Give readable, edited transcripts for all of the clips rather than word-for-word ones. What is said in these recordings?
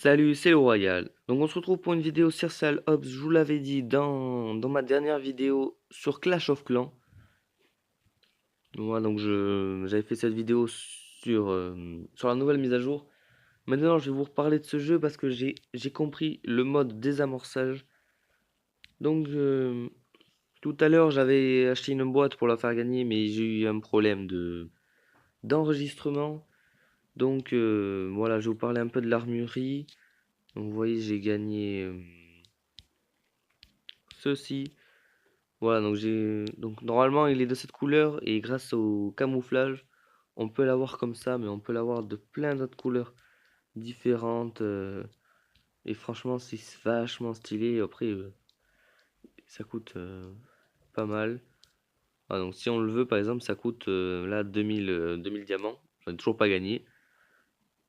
Salut, c'est le Royal. Donc on se retrouve pour une vidéo sur Sal Ops, je vous l'avais dit dans ma dernière vidéo sur Clash of Clans. Moi donc j'avais fait cette vidéo sur la nouvelle mise à jour. Maintenant je vais vous reparler de ce jeu parce que j'ai compris le mode désamorçage. Donc tout à l'heure j'avais acheté une boîte pour la faire gagner mais j'ai eu un problème d'enregistrement. Donc voilà, je vais vous parler un peu de l'armurerie. Donc vous voyez j'ai gagné ceci. Voilà, donc normalement il est de cette couleur et grâce au camouflage, on peut l'avoir comme ça, mais on peut l'avoir de plein d'autres couleurs différentes. Et franchement, c'est vachement stylé. Après, ça coûte pas mal. Ah, donc si on le veut, par exemple, ça coûte là 2000 diamants. J'en ai toujours pas gagné.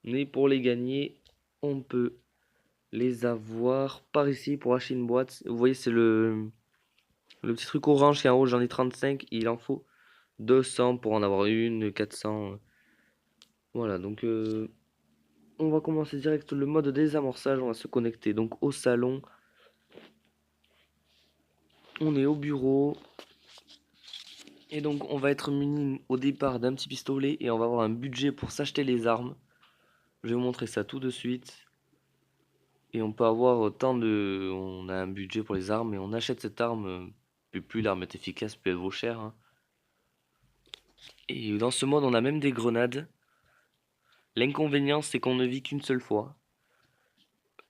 Mais pour les gagner, on peut les avoir par ici pour acheter une boîte. Vous voyez, c'est le petit truc orange qui est en haut, j'en ai 35. Il en faut 200 pour en avoir une, 400. Voilà, donc on va commencer direct le mode désamorçage. On va se connecter donc au salon. On est au bureau. Et donc on va être muni au départ d'un petit pistolet et on va avoir un budget pour s'acheter les armes. Je vais vous montrer ça tout de suite. Et on peut avoir autant de... On a un budget pour les armes et on achète cette arme. Plus l'arme est efficace, plus elle vaut cher, hein. Et dans ce mode, on a même des grenades. L'inconvénient, c'est qu'on ne vit qu'une seule fois.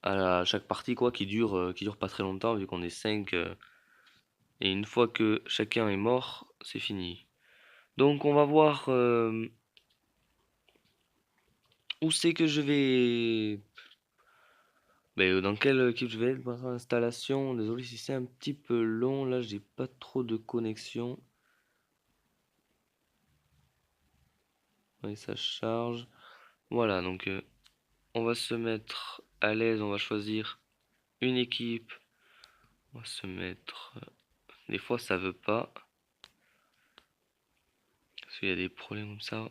À chaque partie, quoi, qui dure pas très longtemps, vu qu'on est 5. Et une fois que chacun est mort, c'est fini. Donc on va voir où c'est que je vais... dans quelle équipe je vais être pour l'installation. Désolé si c'est un petit peu long, là j'ai pas trop de connexion. Oui, ça charge. Voilà, donc on va se mettre à l'aise, on va choisir une équipe. On va se mettre... Des fois ça veut pas, parce qu'il y a des problèmes comme ça.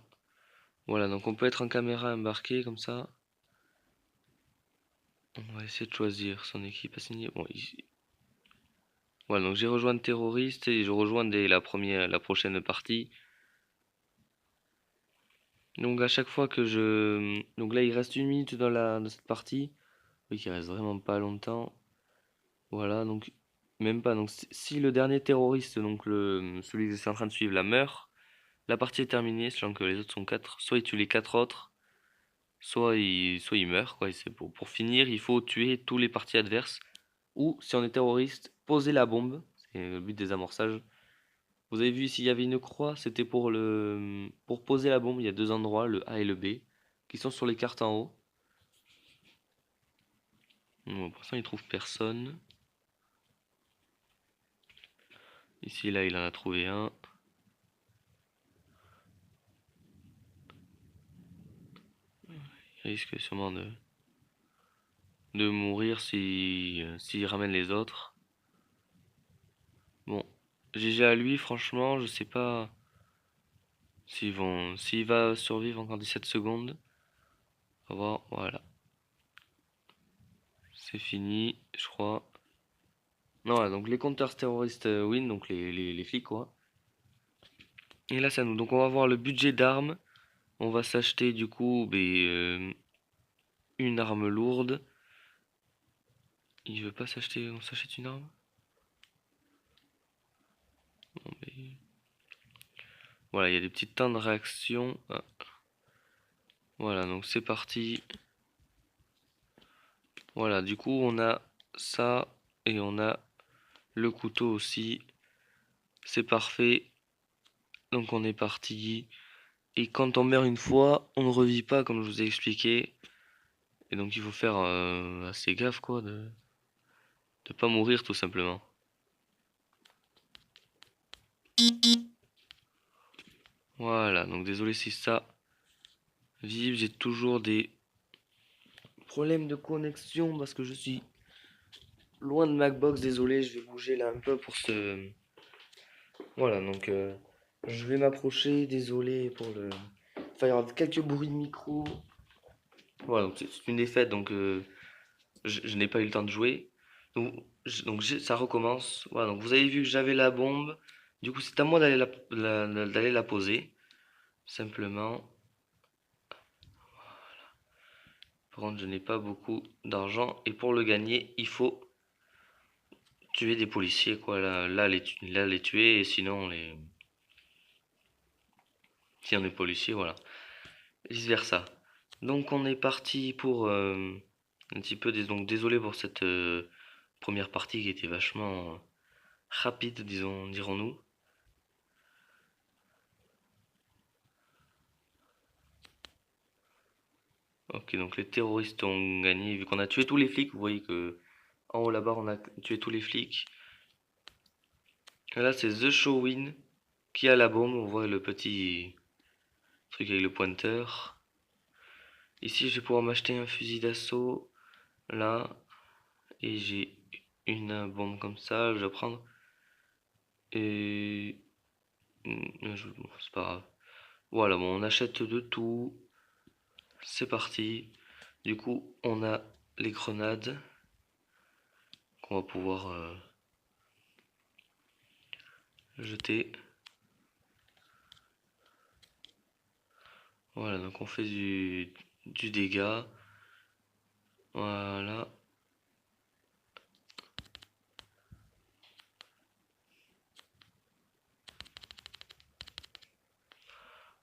Voilà, donc on peut être en caméra embarquée comme ça. On va essayer de choisir son équipe assignée. Bon, ici. Voilà, donc j'ai rejoint le terroriste et je rejoins dès la prochaine partie. Donc à chaque fois que je... Donc là il reste une minute dans cette partie. Oui, il reste vraiment pas longtemps. Voilà, donc même pas. Donc si le dernier terroriste, donc celui que c'est en train de suivre, la meurt, la partie est terminée, sachant que les autres sont 4. Soit il tue les 4 autres, soit il meurt, quoi. Et c'est pour finir, il faut tuer tous les parties adverses. Ou si on est terroriste, poser la bombe. C'est le but des amorçages. Vous avez vu ici, il y avait une croix, c'était pour poser la bombe. Il y a deux endroits, le A et le B, qui sont sur les cartes en haut. Bon, pour l'instant, il trouve personne. Ici, là, il en a trouvé un. Il risque sûrement de mourir s'il ramène les autres. Bon, GG à lui, franchement, je sais pas s'il va survivre encore 17 secondes. On va voir, voilà. C'est fini, je crois. Non, voilà, donc les compteurs terroristes win, donc les flics, quoi. Et là, c'est à nous. Donc, on va voir le budget d'armes. On va s'acheter, du coup, une arme lourde. Il veut pas s'acheter. On s'achète une arme? Non, mais... Voilà, il y a des petits temps de réaction. Ah. Voilà, donc c'est parti. Voilà, du coup, on a ça. Et on a le couteau aussi. C'est parfait. Donc, on est parti. Et quand on meurt une fois, on ne revit pas, comme je vous ai expliqué. Et donc, il faut faire assez gaffe, quoi, de pas mourir, tout simplement. Voilà, donc désolé si ça vibre, j'ai toujours des problèmes de connexion parce que je suis loin de Macbox, désolé, je vais bouger là un peu pour ce... Voilà, donc je vais m'approcher, désolé pour le... Enfin, il y aura quelques bruits de micro. Voilà, donc c'est une défaite, donc je n'ai pas eu le temps de jouer. Ça recommence. Voilà, donc vous avez vu que j'avais la bombe. Du coup, c'est à moi d'aller la poser. Simplement. Par contre, je n'ai pas beaucoup d'argent. Et pour le gagner, il faut tuer des policiers, quoi. Là, les tuer. Et sinon, si on est policier, voilà. Vice versa. Donc, on est parti pour un petit peu. Donc, désolé pour cette première partie qui était vachement rapide, dirons-nous. Ok, donc les terroristes ont gagné. Vu qu'on a tué tous les flics, vous voyez que en haut là-bas, on a tué tous les flics. Et là, c'est The Showin qui a la bombe. On voit le petit truc avec le pointeur. Ici, je vais pouvoir m'acheter un fusil d'assaut. Là, et j'ai une bombe comme ça. Je vais prendre. Et. Bon, c'est pas grave. Voilà, bon, on achète de tout. C'est parti. Du coup, on a les grenades qu'on va pouvoir jeter. Voilà, donc on fait du dégât. Voilà.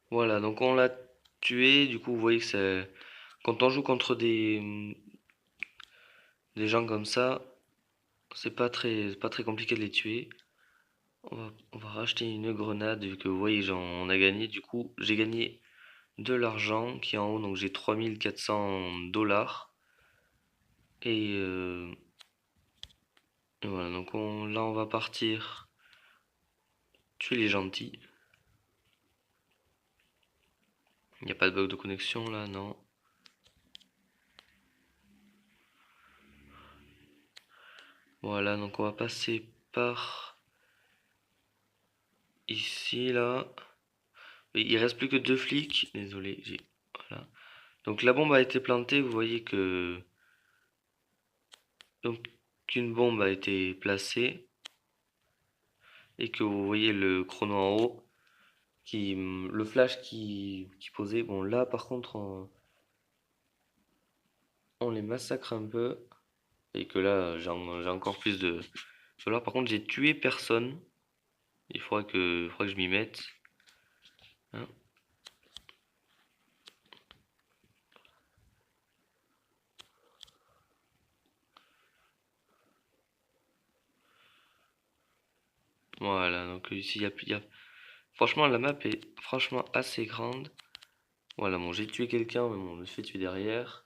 Voilà, donc on l'a tué. Du coup, vous voyez que c'est. Quand on joue contre des gens comme ça, c'est pas très compliqué de les tuer. On va racheter une grenade vu que vous voyez, on a gagné. Du coup, j'ai gagné de l'argent qui est en haut, donc j'ai 3400 $. Et voilà, donc là on va partir tuer les gentils. Il n'y a pas de bug de connexion là, non. Voilà, donc on va passer par ici là. Et il reste plus que deux flics. Désolé, voilà. Donc la bombe a été plantée, vous voyez que donc qu'une bombe a été placée et que vous voyez le chrono en haut le flash qui posait. Bon là par contre on les massacre un peu et que là j'ai encore plus de. Là par contre j'ai tué personne. Il faudra que je m'y mette. Hein. Voilà, donc ici franchement la map est franchement assez grande. Voilà, bon j'ai tué quelqu'un mais bon, on me fait tuer derrière.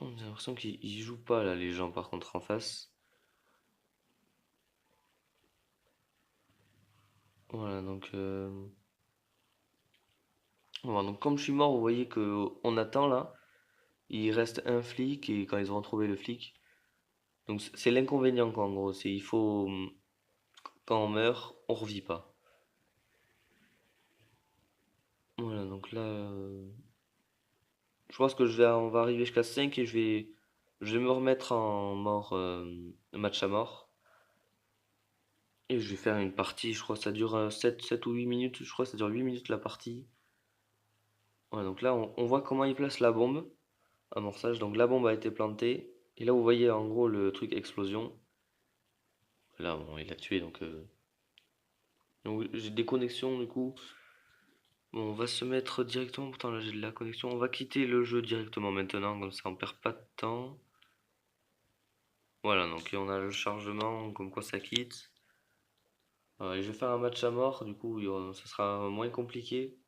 On a l'impression qu'ils jouent pas là les gens par contre en face. Voilà, voilà, donc comme je suis mort, vous voyez que on attend là. Il reste un flic et quand ils auront trouvé le flic. Donc c'est l'inconvénient quoi en gros, c'est il faut quand on meurt, on revit pas. Voilà, donc là je pense que on va arriver jusqu'à 5 et je vais me remettre en mort match à mort. Et je vais faire une partie, je crois que ça dure 7 ou 8 minutes, je crois que ça dure 8 minutes la partie. Voilà, donc là on voit comment il place la bombe. Amorçage, donc la bombe a été plantée. Et là vous voyez en gros le truc explosion. Là bon, il l'a tué donc j'ai des connexions du coup. Bon, on va se mettre directement, pourtant là j'ai de la connexion. On va quitter le jeu directement maintenant, comme ça on perd pas de temps. Voilà, donc on a le chargement, comme quoi ça quitte. Voilà, et je vais faire un match à mort, du coup ça sera moins compliqué.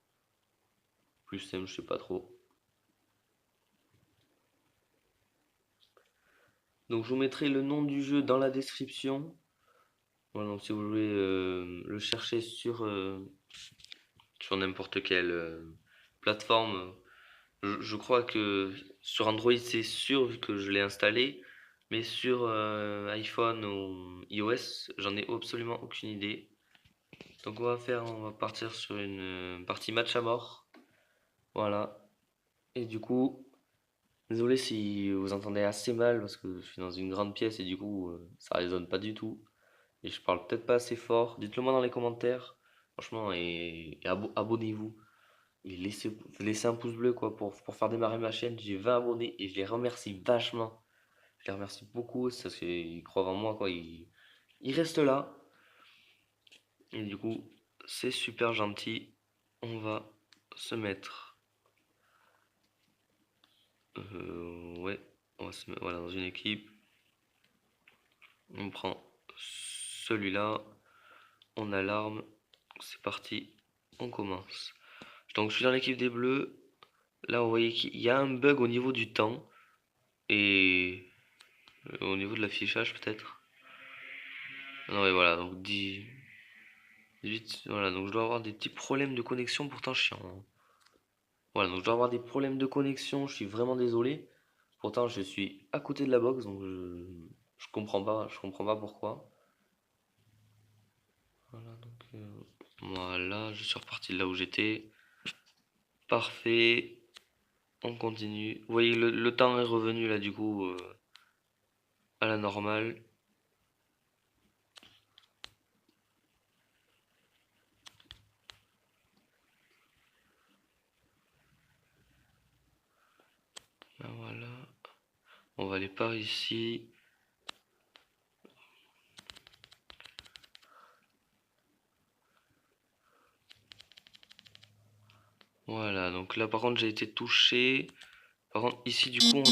Plus simple, je sais pas trop. Donc je vous mettrai le nom du jeu dans la description. Voilà, donc si vous voulez le chercher sur n'importe quelle plateforme, je crois que sur Android c'est sûr vu que je l'ai installé, mais sur iPhone ou iOS, j'en ai absolument aucune idée. Donc on va partir sur une partie match à mort. Voilà. Et du coup, Désolé si vous entendez assez mal parce que je suis dans une grande pièce et du coup ça résonne pas du tout. Et je parle peut-être pas assez fort. Dites-le moi dans les commentaires. Franchement, et abonnez-vous. Et laissez un pouce bleu quoi pour faire démarrer ma chaîne. J'ai 20 abonnés et je les remercie vachement. Je les remercie beaucoup parce qu'ils croient en moi quoi. Ils restent là. Et du coup, c'est super gentil. On va se mettre. Ouais, on va se mettre voilà, dans une équipe. On prend celui-là. On a l'arme. C'est parti. On commence. Donc je suis dans l'équipe des bleus. Là, vous voyez qu'il y a un bug au niveau du temps. Et au niveau de l'affichage peut-être. Non, mais voilà, donc 10, 18, voilà, donc je dois avoir des petits problèmes de connexion pourtant chiant, hein. Voilà, donc je dois avoir des problèmes de connexion, je suis vraiment désolé. Pourtant, je suis à côté de la box, donc je comprends pas pourquoi. Voilà, donc voilà, je suis reparti de là où j'étais. Parfait, on continue. Vous voyez, le temps est revenu là du coup à la normale. Ben voilà, on va aller par ici. Voilà, donc là par contre j'ai été touché. Par contre ici du coup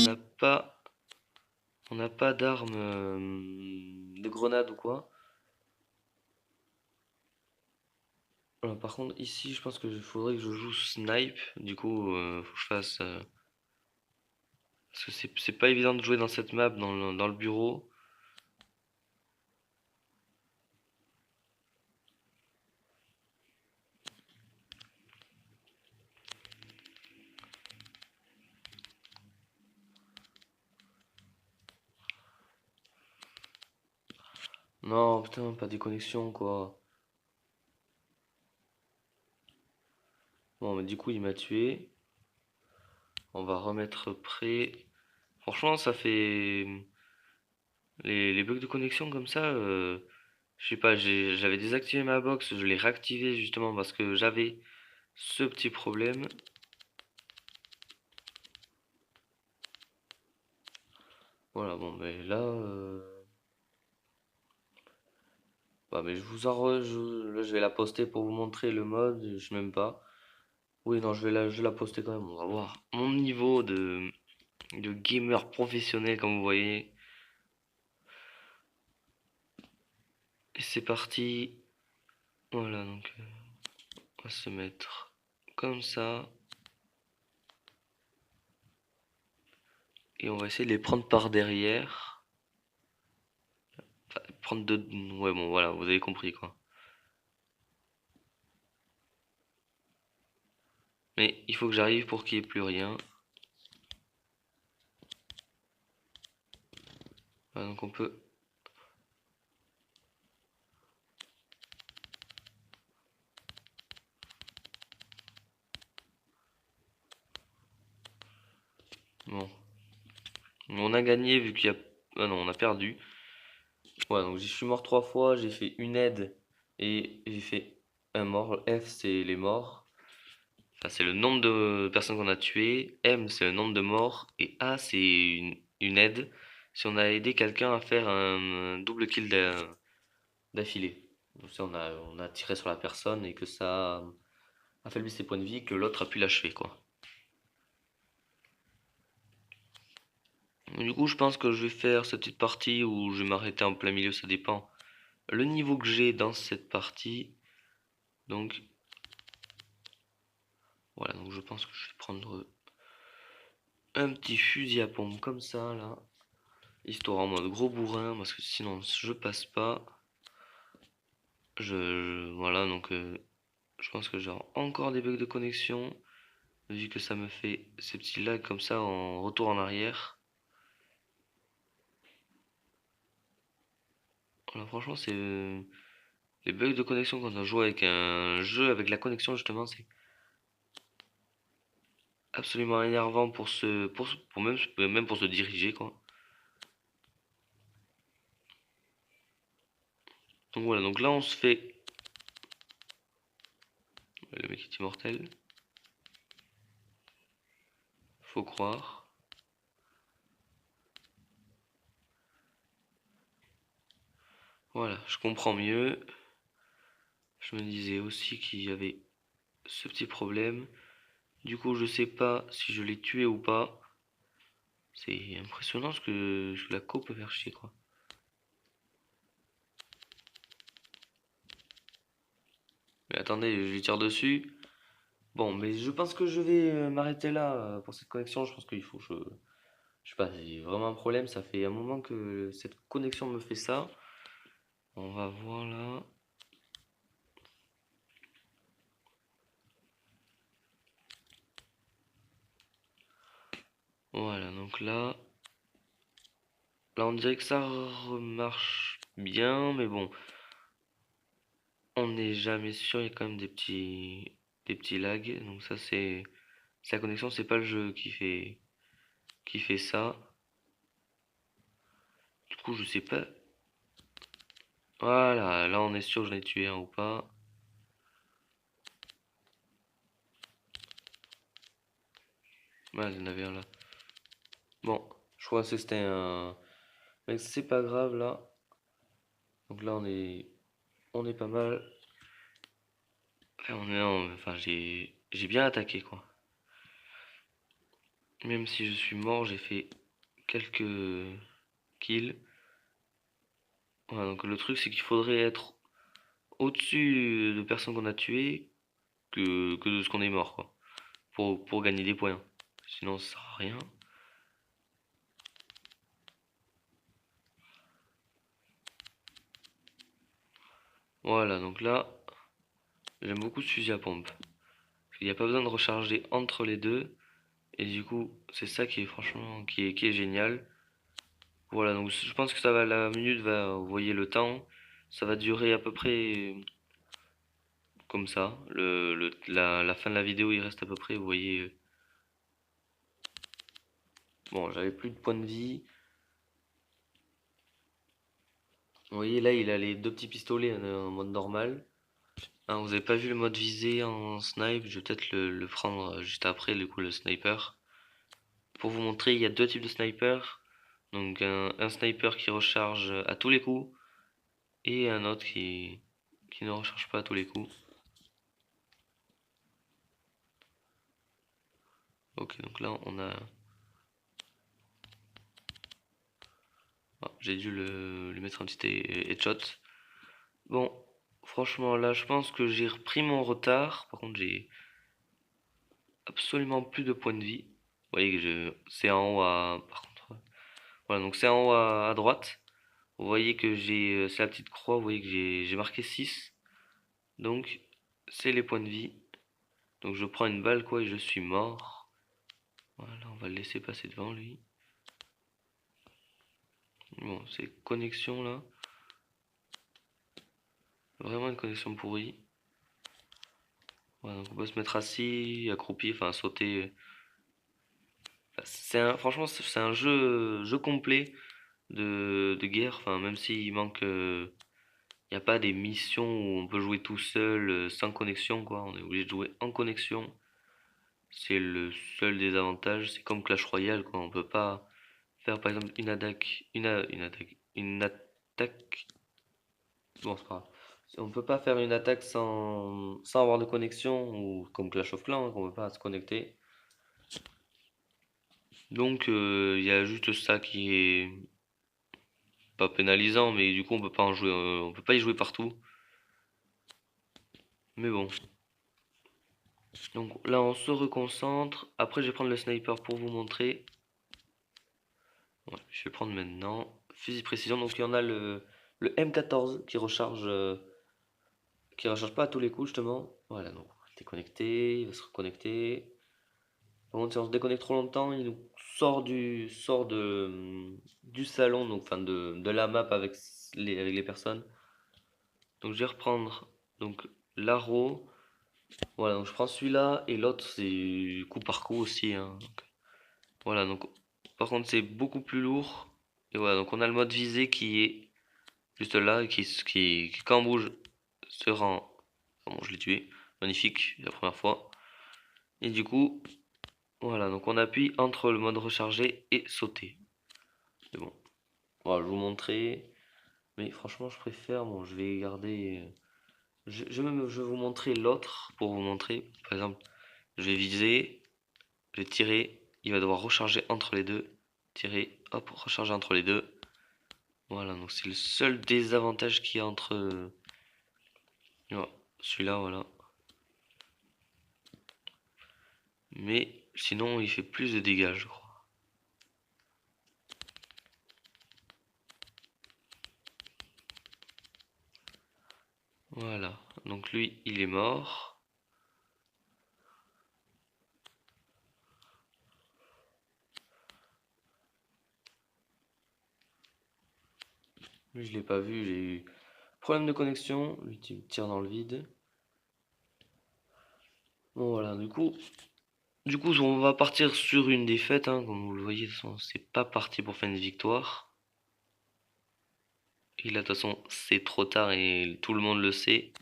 on n'a pas d'arme de grenade ou quoi. Voilà, par contre ici je pense que faudrait que je joue snipe. Du coup faut que je fasse parce que c'est pas évident de jouer dans cette map dans le bureau. Non putain pas des connexions quoi. Bon mais du coup il m'a tué. On va remettre prêt. Franchement ça fait les bugs de connexion comme ça. Je sais pas, j'avais désactivé ma box, je l'ai réactivé justement parce que j'avais ce petit problème. Voilà, bon, mais là, bah, mais je vous en là, je vais la poster pour vous montrer le mode, je sais même pas. Oui, non, je vais la poster quand même. On va voir mon niveau de gamer professionnel, comme vous voyez. Et c'est parti. Voilà, donc on va se mettre comme ça. Et on va essayer de les prendre par derrière. Enfin, prendre de... Ouais, bon, voilà, vous avez compris, quoi. Mais il faut que j'arrive pour qu'il n'y ait plus rien. Voilà, donc on peut... Bon. On a gagné vu qu'il y a... Ah non, on a perdu. Ouais, donc j'y suis mort 3 fois, j'ai fait une aide et j'ai fait un mort. F, c'est les morts. Enfin, c'est le nombre de personnes qu'on a tuées. M, c'est le nombre de morts. Et A, c'est une aide. Si on a aidé quelqu'un à faire un double kill d'affilée. Donc, si on a tiré sur la personne et que ça a affaibli ses points de vie, que l'autre a pu l'achever, quoi. Du coup, je pense que je vais faire cette petite partie où je vais m'arrêter en plein milieu, ça dépend. Le niveau que j'ai dans cette partie. Donc, voilà, donc je pense que je vais prendre un petit fusil à pompe comme ça, là. Histoire en mode gros bourrin, parce que sinon je passe pas. Voilà, donc je pense que j'ai encore des bugs de connexion, vu que ça me fait ces petits lags comme ça en retour en arrière. Voilà, franchement, c'est les bugs de connexion quand on joue avec un jeu avec la connexion, justement, absolument énervant même pour se diriger, quoi. Donc voilà, donc là on se fait... Le mec est immortel. Faut croire. Voilà, je comprends mieux. Je me disais aussi qu'il y avait ce petit problème. Du coup, je sais pas si je l'ai tué ou pas. C'est impressionnant ce que la co peut faire chier, quoi. Mais attendez, je lui tire dessus. Bon, mais je pense que je vais m'arrêter là pour cette connexion. Je pense qu'il faut que je sais pas, j'ai vraiment un problème. Ça fait un moment que cette connexion me fait ça. On va voir là. Voilà, donc là on dirait que ça remarche bien, mais bon, on n'est jamais sûr. Il y a quand même des petits lags. Donc ça c'est la connexion, c'est pas le jeu qui fait ça. Du coup, je sais pas. Voilà, là on est sûr que j'en ai tué un ou pas. Ouais, il y en avait un là. Bon, je crois que c'était un. Mais c'est pas grave là. Donc là on est pas mal. Enfin, enfin j'ai bien attaqué quoi. Même si je suis mort, j'ai fait quelques kills. Voilà, donc le truc c'est qu'il faudrait être au-dessus de personnes qu'on a tuées que de ce qu'on est mort quoi. Pour gagner des points. Sinon ça sert à rien. Voilà, donc là, j'aime beaucoup ce fusil à pompe. Il n'y a pas besoin de recharger entre les deux. Et du coup, c'est ça qui est franchement qui est génial. Voilà, donc je pense que ça va, la minute va, vous voyez le temps, ça va durer à peu près comme ça. La fin de la vidéo, il reste à peu près, vous voyez. Bon, j'avais plus de points de vie. Vous voyez, là, il a les deux petits pistolets en mode normal. Hein, vous avez pas vu le mode visée en snipe, je vais peut-être le prendre juste après, du coup, le sniper. Pour vous montrer, il y a deux types de snipers. Donc un sniper qui recharge à tous les coups et un autre qui ne recharge pas à tous les coups. Ok, donc là on a... Ah, j'ai dû lui mettre un petit headshot. Bon, franchement là je pense que j'ai repris mon retard. Par contre j'ai absolument plus de points de vie. Vous voyez que c'est en haut à... Par contre, voilà, donc c'est en haut à droite. Vous voyez que c'est la petite croix, vous voyez que j'ai marqué 6. Donc c'est les points de vie. Donc je prends une balle quoi et je suis mort. Voilà, on va le laisser passer devant lui. Bon, c'est connexion là. Vraiment une connexion pourrie. Voilà, donc on peut se mettre assis, accroupi, enfin sauter. Franchement, c'est un jeu complet de guerre. Enfin, même s'il manque, il n'y a pas des missions où on peut jouer tout seul, sans connexion, quoi. On est obligé de jouer en connexion. C'est le seul désavantage. C'est comme Clash Royale, quoi. On peut pas faire, par exemple, une attaque. Bon, c'est pas grave. On peut pas faire une attaque sans avoir de connexion, ou comme Clash of Clans, hein, qu'on peut pas se connecter. Donc il y a juste ça qui est pas pénalisant, mais du coup on peut pas en jouer, on peut pas y jouer partout. Mais bon. Donc là on se reconcentre. Après je vais prendre le sniper pour vous montrer. Ouais, je vais le prendre maintenant. Fusil précision. Donc il y en a le M14 qui recharge pas à tous les coups justement. Voilà, donc il est connecté, il va se reconnecter. Par contre, si on se déconnecte trop longtemps, il nous sort du salon, donc enfin de la map avec les personnes. Donc je vais reprendre donc l'arrow. Voilà, donc je prends celui-là et l'autre c'est coup par coup aussi, hein. Voilà, donc par contre c'est beaucoup plus lourd. Et voilà, donc on a le mode visée qui est juste là, qui quand on bouge se rend. Bon, je l'ai tué, magnifique, la première fois. Et du coup, voilà, donc on appuie entre le mode recharger et sauter. C'est bon. Voilà, je vais vous montrer. Mais franchement, je préfère. Bon, je vais garder. Je vais vous montrer l'autre pour vous montrer. Par exemple, je vais viser, je vais tirer. Il va devoir recharger entre les deux. Tirer, hop, recharger entre les deux. Voilà, donc c'est le seul désavantage qu'il y a entre voilà, celui-là, voilà. Mais sinon, il fait plus de dégâts, je crois. Voilà, donc lui, il est mort. Lui, je l'ai pas vu, j'ai eu problème de connexion. Lui, tu tire dans le vide. Bon, voilà, du coup, on va partir sur une défaite, hein, comme vous le voyez, de toute façon, c'est pas parti pour faire une victoire. Et là, de toute façon, c'est trop tard et tout le monde le sait.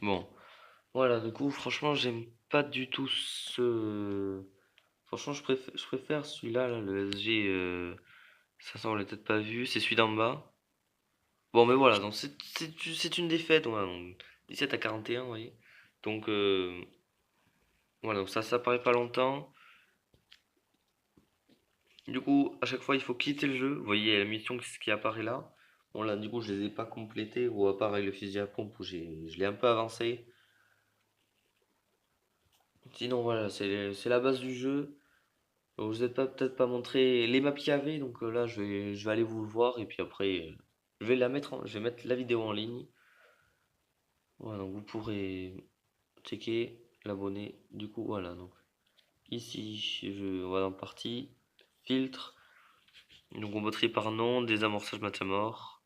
Bon, voilà, du coup, franchement, j'aime pas du tout ce. Franchement, je préfère celui-là, là, le SG 500, on l'a peut-être pas vu, c'est celui d'en bas. Bon, mais voilà, donc c'est une défaite, voilà, donc 17 à 41, vous voyez. Donc, voilà, donc ça paraît pas longtemps. Du coup, à chaque fois, il faut quitter le jeu. Vous voyez la mission qui apparaît là. Bon, là, du coup, je les ai pas complétés, ou à part avec le fusil à pompe où je l'ai un peu avancé. Sinon, voilà, c'est la base du jeu. Donc, je vous ai peut-être pas montré les maps qu'il y avait, donc là, je vais aller vous le voir, et puis après, je vais mettre la vidéo en ligne. Voilà, donc vous pourrez checker, l'abonner. Du coup, voilà, donc ici, voilà, en partie, filtre. Donc, on peut trier par nom, désamorçage, maintien mort.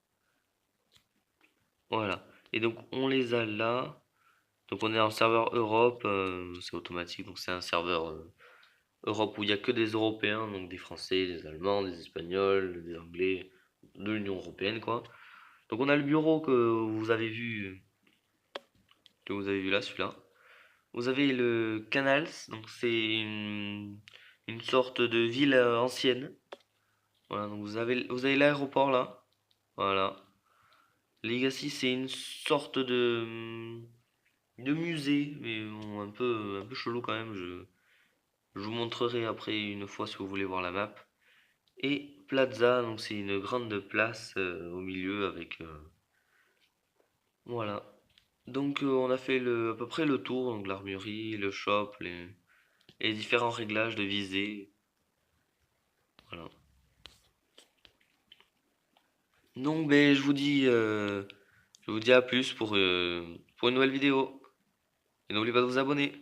Voilà. Et donc on les a là. Donc on est en serveur Europe, c'est automatique, donc c'est un serveur Europe où il n'y a que des Européens, donc des Français, des Allemands, des Espagnols, des Anglais, de l'Union Européenne quoi. Donc on a le bureau que vous avez vu là, celui-là. Vous avez le Canals, donc c'est une sorte de ville ancienne. Voilà, donc vous avez l'aéroport là. Voilà. Legacy, c'est une sorte de musée, mais bon, un peu chelou quand même. Je vous montrerai après une fois si vous voulez voir la map. Et Plaza, donc c'est une grande place au milieu avec voilà. Donc on a fait à peu près le tour, donc l'armurerie, le shop, les différents réglages de visée. Voilà. Donc ben je vous dis à plus pour une nouvelle vidéo. Et n'oubliez pas de vous abonner.